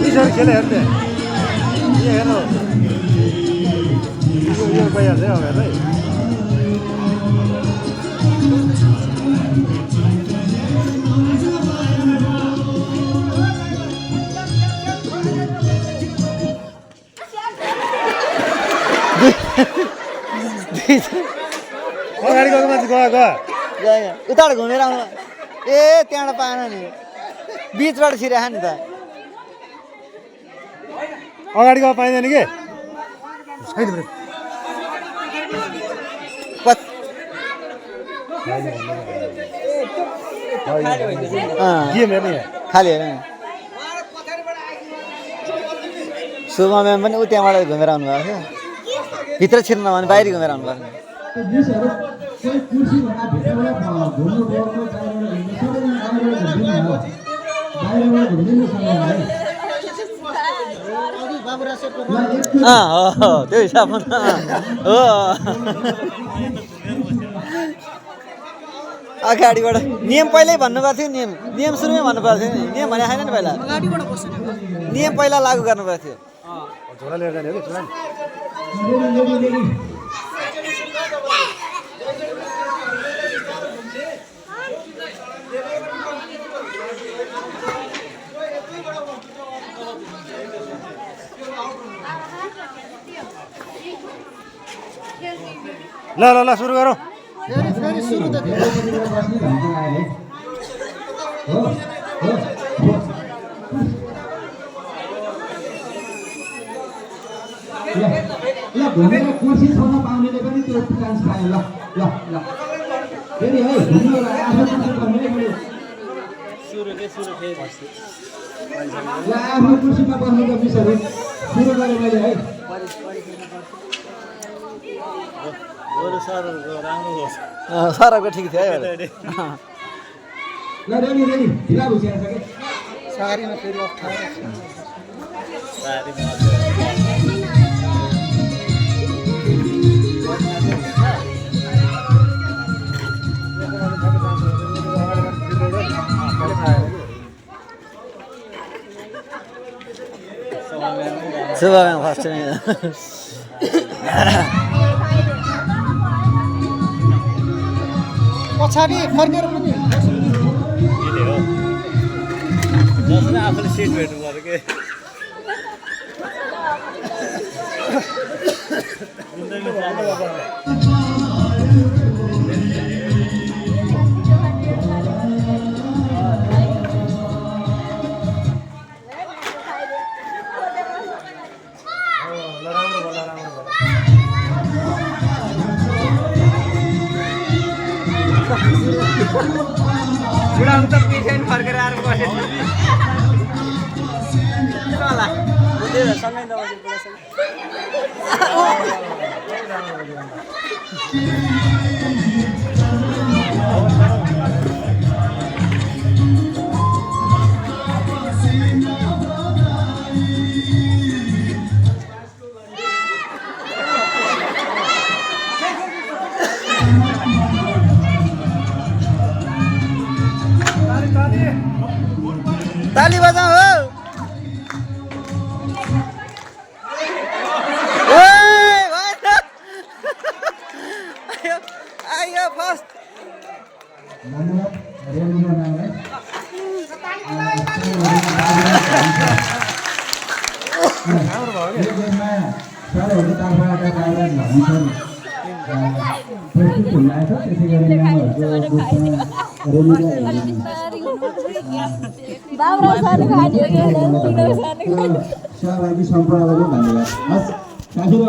यसरी खेल हेर्ने यो हेर्नु यो भइहाल्छ है अब हेर्नु है अगाडि गएको मान्छे गयो उताबाट घुमेर आउनु ए त्यहाँबाट पाएन नि बिचबाट छिराख नि त अगाडि गएको पाइँदैन के गेम हेर्ने खाली हेर सुमा म्याम पनि ऊ त्यहाँबाट घुमेर आउनु भएको थियो भित्र छिर्न भने बाहिर घुमेर आउनु भएको त्यो हिसाबमा हो अगाडिबाट नियम पहिल्यै भन्नुभएको थियो नियम सुरुमै भन्नुपर्को थियो नि नियम भने छैन नि पहिला नियम पहिला लागू गर्नुपर्को थियो झोला लिएर जाने हो कि झोला ल ल ल सुरु गरौँ ल घुमेर कुर्सी छोड्न पाउनेले पनि त्यो चान्स पायो ल ल ल फेरि है घुम्नु आफ्नो कुर्सी गर्नु ल आफ्नो कुर्सीमा बस्नुको मिसहरू सुरु गरेँ मैले है सरको ठिक थियो है ल रेडी रेडी ढिला भइसकेको छ कि सारीमा फेरि अप्ठ्यारो सुबह फर्स्ट पछाडि फर्केर पनि जसले आफूले सिट भेट्नु पर्यो के बुढा त पिछे फर्केर आएर बसेछ होला सँगै ताली बजाऊ हो आयो फर्स्ट सहभागी सम्पर्क धन्यवाद